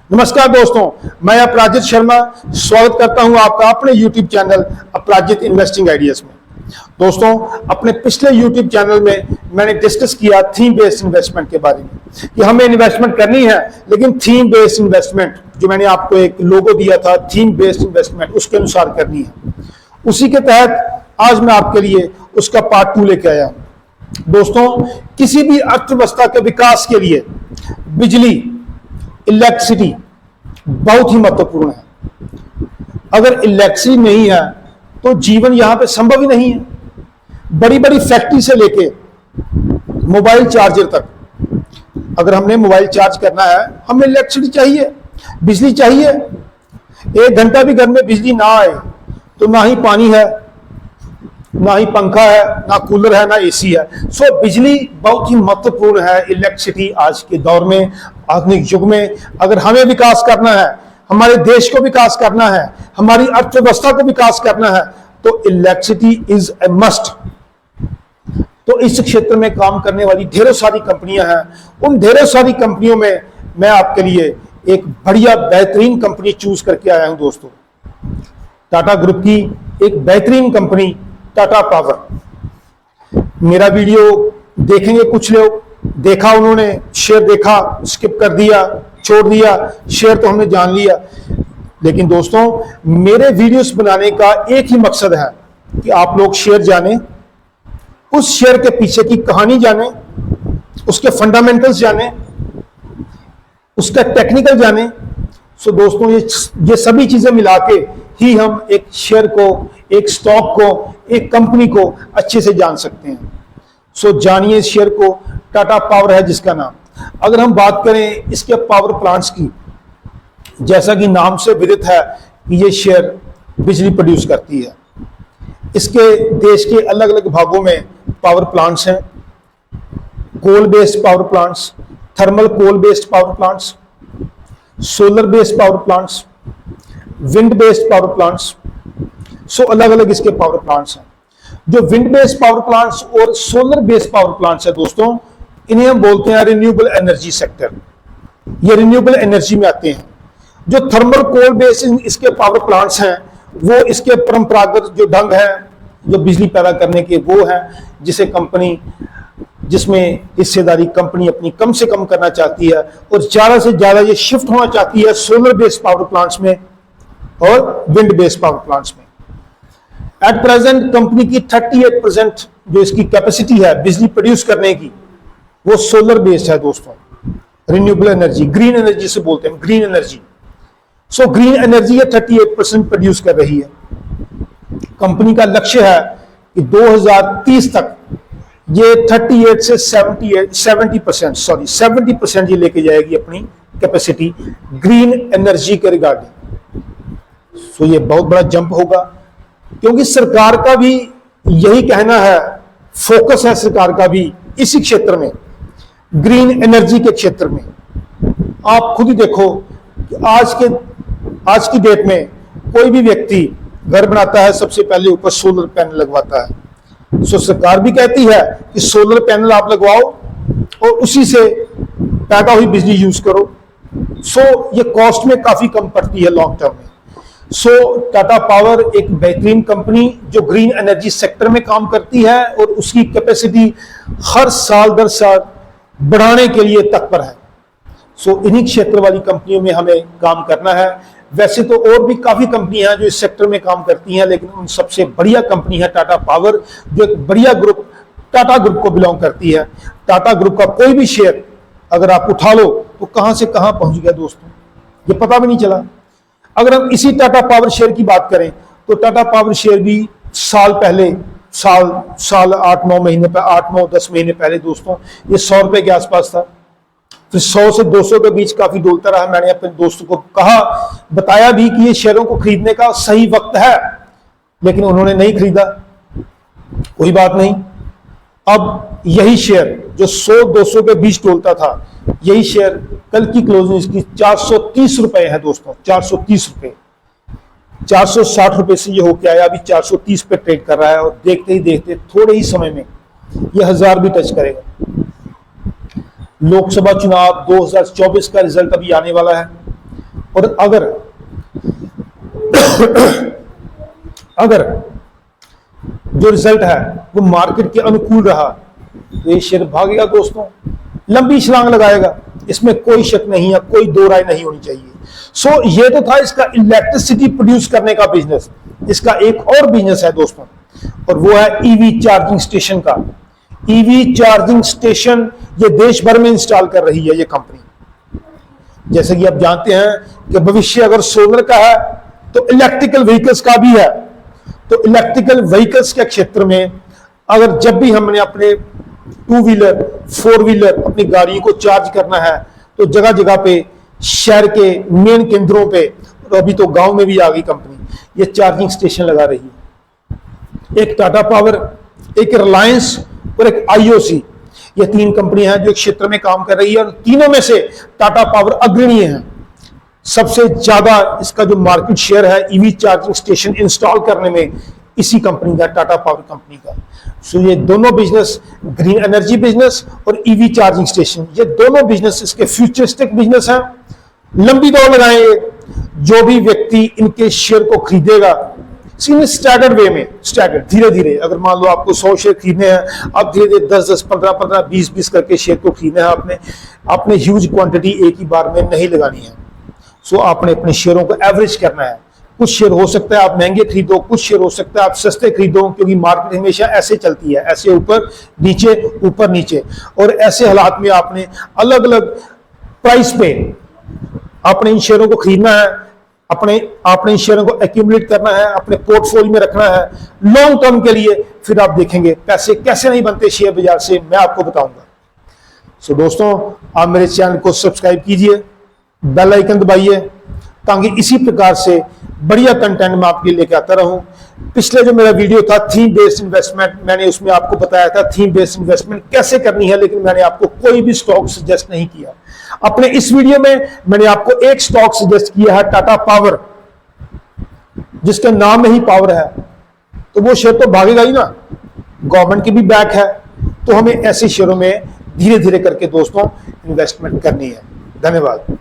नमस्कार दोस्तों, मैं अपराजित शर्मा स्वागत करता हूं आपका अपने YouTube चैनल अपराजित इन्वेस्टिंग आइडियाज में। दोस्तों, अपने पिछले YouTube चैनल में मैंने डिस्कस किया थीम बेस्ड इन्वेस्टमेंट के बारे में कि हमें इन्वेस्टमेंट करनी है, लेकिन थीम बेस्ड इन्वेस्टमेंट जो मैंने आपको एक लोगो दिया था थीम बेस्ड इन्वेस्टमेंट उसके अनुसार करनी है। उसी के तहत आज मैं आपके लिए उसका पार्ट 2 लेके आया हूं। दोस्तों, किसी भी अर्थव्यवस्था के विकास के लिए बिजली, इलेक्ट्रिसिटी बहुत ही महत्वपूर्ण है। अगर इलेक्ट्रिसिटी नहीं है तो जीवन यहां पे संभव ही नहीं है। बड़ी बड़ी फैक्ट्री से लेके मोबाइल चार्जर तक, अगर हमने मोबाइल चार्ज करना है हमें इलेक्ट्रिसिटी चाहिए, बिजली चाहिए। 1 घंटा भी घर में बिजली ना आए तो ना ही पानी है, ना ही पंखा है, ना कूलर है, ना एसी है। सो बिजली बहुत ही महत्वपूर्ण है। इलेक्ट्रिसिटी आज के दौर में, आधुनिक युग में अगर हमें विकास करना है, हमारे देश को विकास करना है, हमारी अर्थव्यवस्था को विकास करना है तो इलेक्ट्रिसिटी इज ए मस्ट। तो इस क्षेत्र में काम करने वाली ढेरों सारी कंपनियां हैं। उन ढेरों सारी कंपनियों में मैं आपके लिए एक बढ़िया बेहतरीन कंपनी चूज करके आया हूं दोस्तों। टाटा ग्रुप की एक बेहतरीन कंपनी टाटा पावर। मेरा वीडियो देखेंगे कुछ लोग, देखा उन्होंने, शेयर देखा, स्किप कर दिया, छोड़ दिया, शेयर तो हमने जान लिया। लेकिन दोस्तों, मेरे वीडियोस बनाने का एक ही मकसद है कि आप लोग शेयर जाने, उस शेयर के पीछे की कहानी जाने, उसके फंडामेंटल्स जाने, उसका टेक्निकल जाने। सो दोस्तों, ये सभी चीजें मिला के ही हम एक शेयर को, एक स्टॉक को, एक कंपनी को अच्छे से जान सकते हैं। सो जानिए इस शेयर को। टाटा पावर है जिसका नाम। अगर हम बात करें इसके पावर प्लांट्स की, जैसा कि नाम से विदित है कि ये शेयर बिजली प्रोड्यूस करती है। इसके देश के अलग अलग भागों में पावर प्लांट्स हैं। Coal based power plants, thermal coal based power plants, solar based power plants, wind based power plants. So अलग अलग इसके पावर प्लांट्स हैं। जो विंड बेस्ड पावर प्लांट्स और सोलर बेस्ड पावर प्लांट्स है दोस्तों, इन्हें हम बोलते हैं रिन्यूएबल एनर्जी सेक्टर। ये रिन्यूएबल एनर्जी में आते हैं। जो थर्मल कोल बेस्ड इसके पावर प्लांट्स हैं, वो इसके परंपरागत जो ढंग है जो बिजली पैदा करने के, वो है जिसे कंपनी, जिसमें हिस्सेदारी कंपनी अपनी कम से कम करना चाहती है और ज्यादा से ज्यादा ये शिफ्ट होना चाहती है सोलर बेस्ड पावर प्लांट्स में और विंड बेस्ड पावर प्लांट्स में। एट प्रेजेंट कंपनी की 38% जो इसकी कैपेसिटी है बिजली प्रोड्यूस करने की, वो सोलर बेस्ड है दोस्तों। रिन्यूएबल एनर्जी, ग्रीन एनर्जी से बोलते हैं, green energy. So green energy ये 38% प्रोड्यूस कर रही है। कंपनी का लक्ष्य है कि 2030 तक ये 38 से 70% ये लेके जाएगी अपनी कैपेसिटी ग्रीन एनर्जी के रिगार्डिंग। सो ये बहुत बड़ा जंप होगा, क्योंकि सरकार का भी यही कहना है, फोकस है सरकार का भी इसी क्षेत्र में, ग्रीन एनर्जी के क्षेत्र में। आप खुद ही देखो कि आज की डेट में कोई भी व्यक्ति घर बनाता है, सबसे पहले ऊपर सोलर पैनल लगवाता है। सो सरकार भी कहती है कि सोलर पैनल आप लगवाओ और उसी से पैदा हुई बिजली यूज करो। सो ये कॉस्ट में काफी कम पड़ती है लॉन्ग टर्म में। सो टाटा पावर एक बेहतरीन कंपनी जो ग्रीन एनर्जी सेक्टर में काम करती है और उसकी कैपेसिटी हर साल दर साल बढ़ाने के लिए तत्पर है। सो इन्हीं क्षेत्र वाली कंपनियों में हमें काम करना है। वैसे तो और भी काफी कंपनियां हैं जो इस सेक्टर में काम करती हैं, लेकिन उन सबसे बढ़िया कंपनी है टाटा पावर, जो एक बढ़िया ग्रुप, टाटा ग्रुप को बिलोंग करती है। टाटा ग्रुप का कोई भी शेयर अगर आप उठा लो तो कहां से कहां पहुंच गया दोस्तों, ये पता भी नहीं चला। अगर हम इसी टाटा पावर शेयर की बात करें तो टाटा पावर शेयर भी साल पहले, साल 8-9 महीने पर, 8-9-10 महीने पहले दोस्तों ये 100 रुपए के आसपास था। फिर 100 से 200 के बीच काफी डोलता रहा। मैंने अपने दोस्तों को कहा, बताया भी कि ये शेयरों को खरीदने का सही वक्त है, लेकिन उन्होंने नहीं खरीदा। कोई बात नहीं, अब यही शेयर जो 100-200 के बीच डोलता था, यही शेयर कल की क्लोजिंग इसकी 430 रुपए है दोस्तों। 430 रुपए, 460 रुपए से ये होके आया, अभी 430 पे ट्रेड कर रहा है और देखते ही देखते थोड़े ही समय में ये 1000 भी टच करेगा। लोकसभा चुनाव 2024 का रिजल्ट अभी आने वाला है। और अगर जो रिजल्ट है वो मार्केट के अनुकूल रहा तो ये शेयर भागेगा दोस्तों, लंबी छलांग लगाएगा, इसमें कोई शक नहीं है, कोई दो राय नहीं होनी चाहिए। सो ये तो था इसका इलेक्ट्रिसिटी प्रोड्यूस करने का बिजनेस। इसका एक और बिजनेस है दोस्तों, और वो है ईवी चार्जिंग स्टेशन का। ईवी चार्जिंग स्टेशन ये देश भर में इंस्टॉल कर रही है ये कंपनी। जैसे कि आप जानते हैं कि भविष्य अगर सोलर का है तो इलेक्ट्रिकल व्हीकल्स का भी है। तो इलेक्ट्रिकल व्हीकल्स के क्षेत्र में अगर जब भी हमने अपने 2 व्हीलर 4 व्हीलर अपनी गाड़ियों को चार्ज करना है तो जगह जगह पे, शहर के मेन केंद्रों पे, और अभी तो गांव में भी आ गई कंपनी, ये चार्जिंग स्टेशन लगा रही है। एक टाटा पावर, एक रिलायंस और एक आईओसी, ये 3 कंपनियां हैं जो एक क्षेत्र में काम कर रही है, और तीनों में से टाटा पावर अग्रणी है। सबसे ज्यादा इसका जो मार्केट शेयर है ईवी चार्जिंग स्टेशन इंस्टॉल करने में इसी कंपनी का, टाटा पावर कंपनी का। सो ये दोनों बिजनेस, ग्रीन एनर्जी बिजनेस और ईवी चार्जिंग स्टेशन, ये दोनों बिजनेस इसके फ्यूचरिस्टिक बिजनेस हैं। लंबी दौड़ लगाएंगे। जो भी व्यक्ति इनके शेयर को खरीदेगा स्टैगर्ड वे में, स्टैगर्ड धीरे धीरे, अगर मान लो आपको 100 शेयर खरीदने हैं, आप धीरे धीरे 10-10, 15-15, 20-20 करके शेयर को खरीदना है आपने ह्यूज क्वांटिटी एक ही बार में नहीं लगानी है। सो आपने अपने शेयरों को एवरेज करना है। कुछ शेयर हो सकता है आप महंगे खरीदो, कुछ शेयर हो सकता है आप सस्ते खरीदो, क्योंकि मार्केट हमेशा ऐसे चलती है, ऐसे ऊपर नीचे, और ऐसे हालात में आपने अलग अलग प्राइस पे आपने इन शेयरों को खरीदना है, आपने इन शेयरों को एक्यूमुलेट करना है, अपने पोर्टफोलियो में रखना है लॉन्ग टर्म के लिए। फिर आप देखेंगे पैसे कैसे नहीं बनते शेयर बाजार से, मैं आपको बताऊंगा। सो दोस्तों, आप मेरे चैनल को सब्सक्राइब कीजिए, बेल आइकन दबाइए, ताकि इसी प्रकार से बढ़िया कंटेंट मैं आपके लिए लेके आता रहूं। पिछले जो मेरा वीडियो था थीम बेस्ड इन्वेस्टमेंट, मैंने उसमें आपको बताया था थीम बेस्ड इन्वेस्टमेंट कैसे करनी है, लेकिन मैंने आपको कोई भी स्टॉक सजेस्ट नहीं किया। अपने इस वीडियो में मैंने आपको एक स्टॉक सजेस्ट किया है, टाटा पावर, जिसके नाम में ही पावर है, तो वो शेयर तो भागेगा ही ना, गवर्नमेंट की भी बैक है। तो हमें ऐसे शेयरों में धीरे धीरे करके दोस्तों इन्वेस्टमेंट करनी है। धन्यवाद।